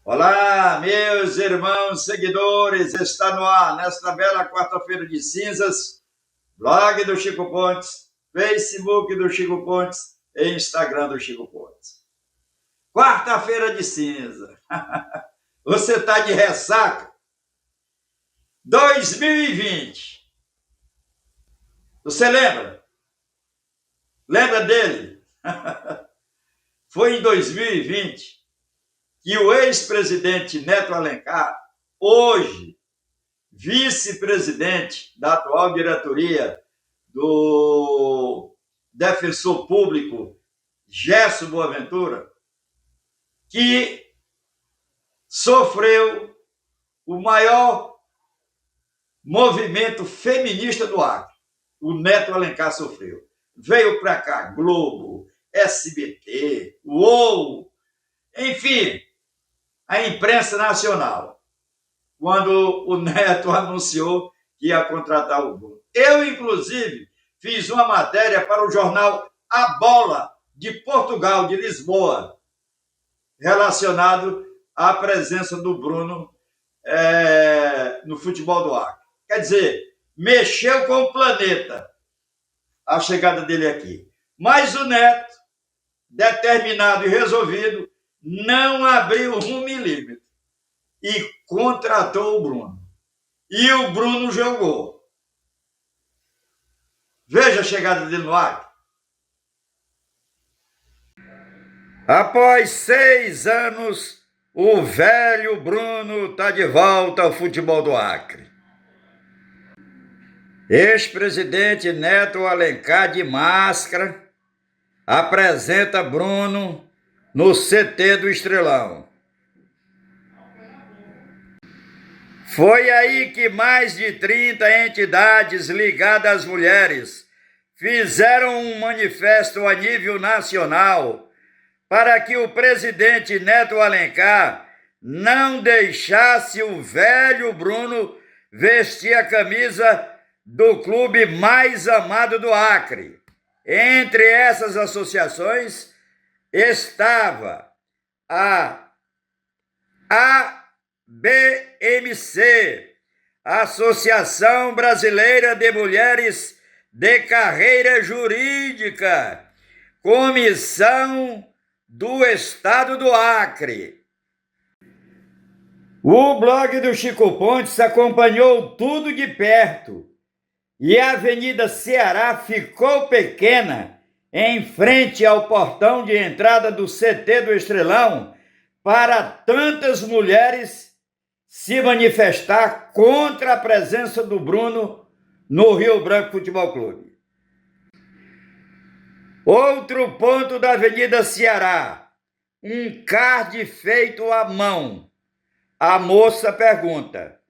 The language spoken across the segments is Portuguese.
Olá, meus irmãos seguidores, está no ar nesta bela quarta-feira de cinzas, blog do Chico Pontes, Facebook do Chico Pontes e Instagram do Chico Pontes. Quarta-feira de cinza. Você está de ressaca? 2020. Você lembra? Lembra dele? Foi em 2020 que o ex-presidente Neto Alencar, hoje vice-presidente da atual diretoria do defensor público Gerson Boaventura, que sofreu o maior movimento feminista do Acre. O Neto Alencar sofreu. Veio para cá Globo, SBT, UOL, enfim, a imprensa nacional, quando o Neto anunciou que ia contratar o Bruno. Eu, inclusive, fiz uma matéria para o jornal A Bola, de Portugal, de Lisboa, relacionado à presença do Bruno no futebol do Acre. Quer dizer, mexeu com o planeta a chegada dele aqui. Mas o Neto, determinado e resolvido, não abriu 1 milímetro e contratou o Bruno. E o Bruno jogou. Veja a chegada dele no Acre. Após 6 anos, o velho Bruno está de volta ao futebol do Acre. Ex-presidente Neto Alencar, de máscara, apresenta Bruno no CT do Estrelão. Foi aí que mais de 30 entidades ligadas às mulheres fizeram um manifesto a nível nacional para que o presidente Neto Alencar não deixasse o velho Bruno vestir a camisa do clube mais amado do Acre. Entre essas associações estava a ABMC, Associação Brasileira de Mulheres de Carreira Jurídica, Comissão do Estado do Acre. O blog do Chico Pontes acompanhou tudo de perto e a Avenida Ceará ficou pequena em frente ao portão de entrada do CT do Estrelão para tantas mulheres se manifestar contra a presença do Bruno no Rio Branco Futebol Clube. Outro ponto da Avenida Ceará, um card feito à mão. A moça pergunta: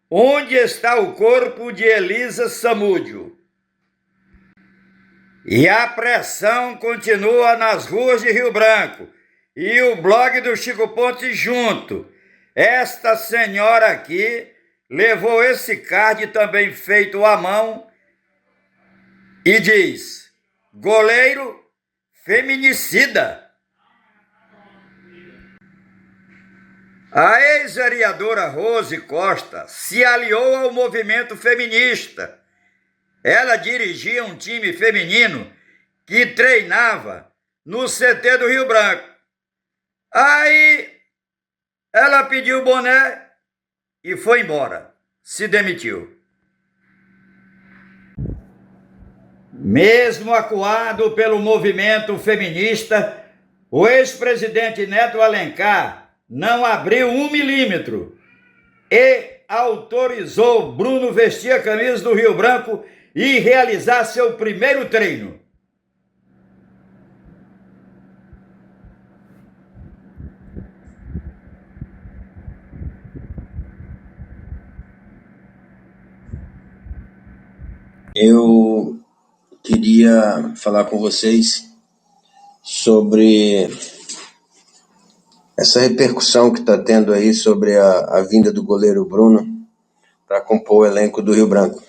onde está o corpo de Elisa Samúdio? E a pressão continua nas ruas de Rio Branco. E o blog do Chico Pontes junto. Esta senhora aqui levou esse card também feito à mão e diz: goleiro feminicida. A ex-vereadora Rose Costa se aliou ao movimento feminista. Ela dirigia um time feminino que treinava no CT do Rio Branco. Aí ela pediu o boné e foi embora. Se demitiu. Mesmo acuado pelo movimento feminista, o ex-presidente Neto Alencar não abriu 1 milímetro e autorizou Bruno vestir a camisa do Rio Branco e realizar seu primeiro treino. Eu queria falar com vocês sobre essa repercussão que está tendo aí sobre a vinda do goleiro Bruno para compor o elenco do Rio Branco.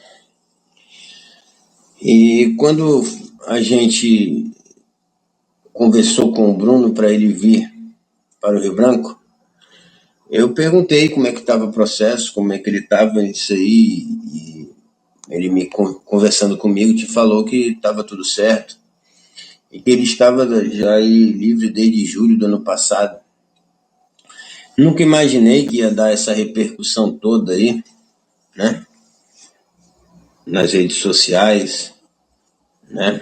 E quando a gente conversou com o Bruno para ele vir para o Rio Branco, Eu perguntei como é que estava o processo, como é que ele estava nisso aí, e ele conversando comigo te falou que estava tudo certo e que ele estava já aí livre desde julho do ano passado. Nunca imaginei que ia dar essa repercussão toda aí, né? Nas redes sociais, né?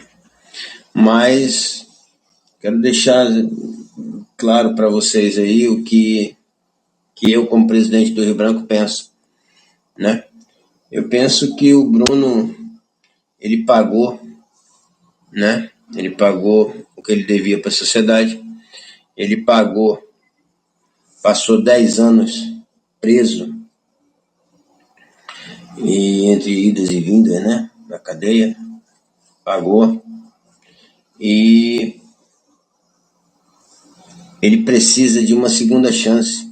Mas quero deixar claro para vocês aí o que eu, como presidente do Rio Branco, penso, né? Eu penso que o Bruno, ele pagou, né? Ele pagou o que ele devia para a sociedade. Ele pagou, passou 10 anos preso, e entre idas e vindas, né? Na cadeia, pagou. E ele precisa de uma segunda chance.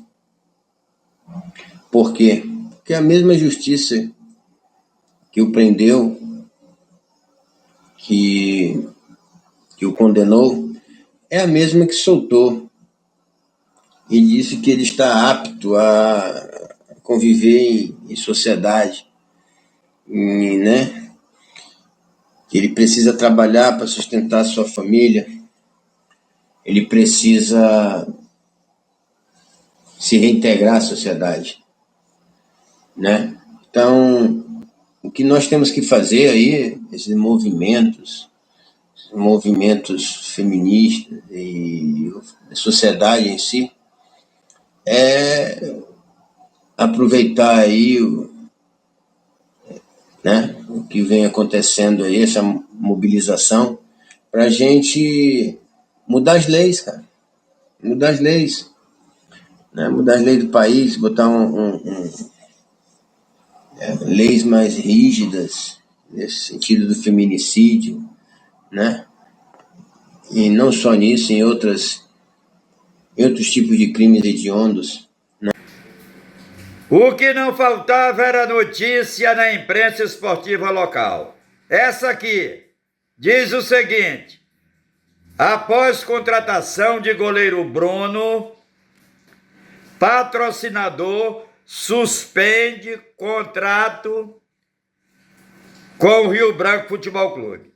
Por quê? Porque a mesma justiça que o prendeu, que o condenou, é a mesma que soltou e disse que ele está apto a conviver em sociedade, né? Que ele precisa trabalhar para sustentar sua família, ele precisa se reintegrar à sociedade, né? Então, o que nós temos que fazer aí, esses movimentos feministas e a sociedade em si, é aproveitar aí né, o que vem acontecendo aí, essa mobilização, para a gente mudar as leis, cara. Mudar as leis. Né? Mudar as leis do país, botar leis mais rígidas, nesse sentido do feminicídio, né? E não só nisso, em outros tipos de crimes hediondos. O que não faltava era notícia na imprensa esportiva local. Essa aqui diz o seguinte: após contratação de goleiro Bruno, patrocinador suspende contrato com o Rio Branco Futebol Clube.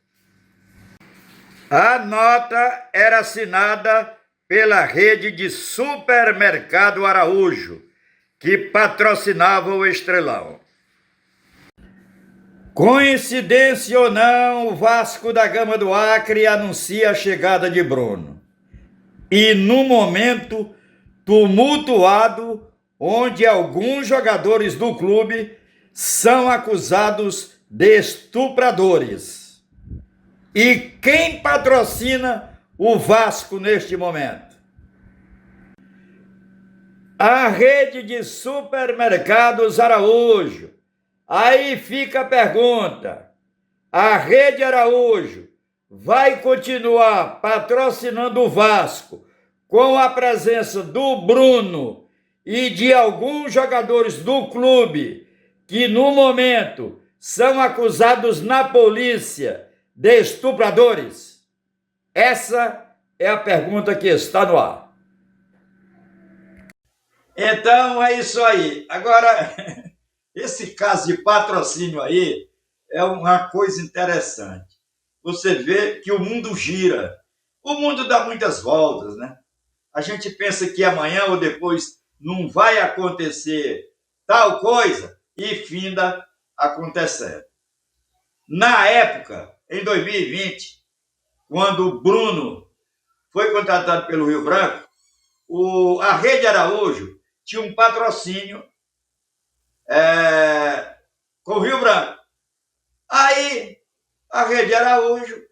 A nota era assinada pela rede de supermercado Araújo, que patrocinava o Estrelão. Coincidência ou não, o Vasco da Gama do Acre anuncia a chegada de Bruno. E num momento tumultuado, onde alguns jogadores do clube são acusados de estupradores. E quem patrocina o Vasco neste momento? A rede de supermercados Araújo. Aí fica a pergunta: a rede Araújo vai continuar patrocinando o Vasco com a presença do Bruno e de alguns jogadores do clube que no momento são acusados na polícia de estupradores? Essa é a pergunta que está no ar. Então é isso aí. Agora, esse caso de patrocínio aí é uma coisa interessante. Você vê que o mundo gira. O mundo dá muitas voltas, né? A gente pensa que amanhã ou depois não vai acontecer tal coisa e finda acontecendo. Na época, em 2020, quando o Bruno foi contratado pelo Rio Branco, a Rede Araújo tinha um patrocínio com o Rio Branco. Aí a Rede Araújo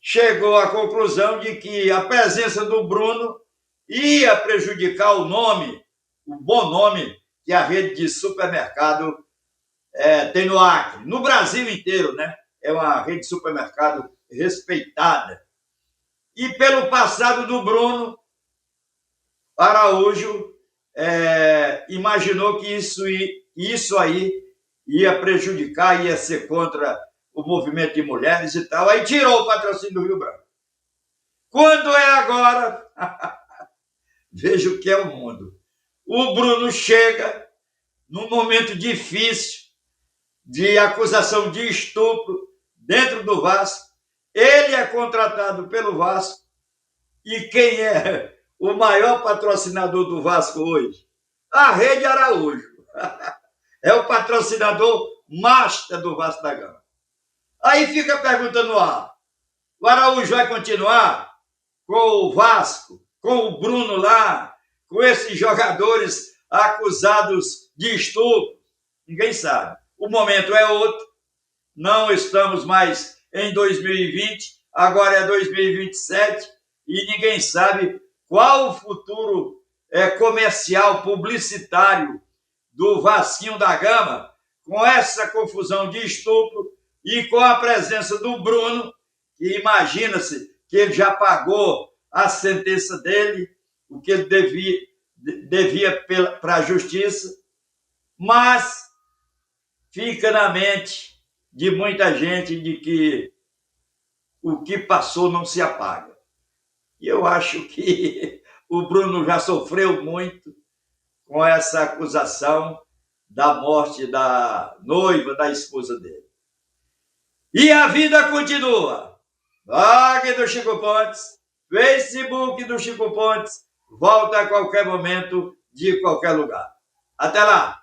chegou à conclusão de que a presença do Bruno ia prejudicar o nome, o bom nome que a rede de supermercado tem no Acre, no Brasil inteiro, né? É uma rede de supermercado respeitada. E pelo passado do Bruno, Araújo imaginou que isso aí ia prejudicar, ia ser contra o movimento de mulheres e tal, aí tirou o patrocínio do Rio Branco. Quando é agora, veja o que é o mundo. o Bruno chega num momento difícil de acusação de estupro dentro do Vasco. Ele é contratado pelo Vasco. E quem é o maior patrocinador do Vasco hoje? A Rede Araújo. É o patrocinador master do Vasco da Gama. Aí fica a pergunta no ar. O Araújo vai continuar com o Vasco, com o Bruno lá, com esses jogadores acusados de estupro? Ninguém sabe. O momento é outro. Não estamos mais em 2020, agora é 2027 e ninguém sabe qual o futuro comercial, publicitário do Vasquinho da Gama, com essa confusão de estupro e com a presença do Bruno, que imagina-se que ele já pagou a sentença dele, o que ele devia para a justiça, mas fica na mente de muita gente de que o que passou não se apaga. E eu acho que o Bruno já sofreu muito com essa acusação da morte da noiva, da esposa dele. E a vida continua. Blog do Chico Pontes, Facebook do Chico Pontes, volta a qualquer momento, de qualquer lugar. Até lá!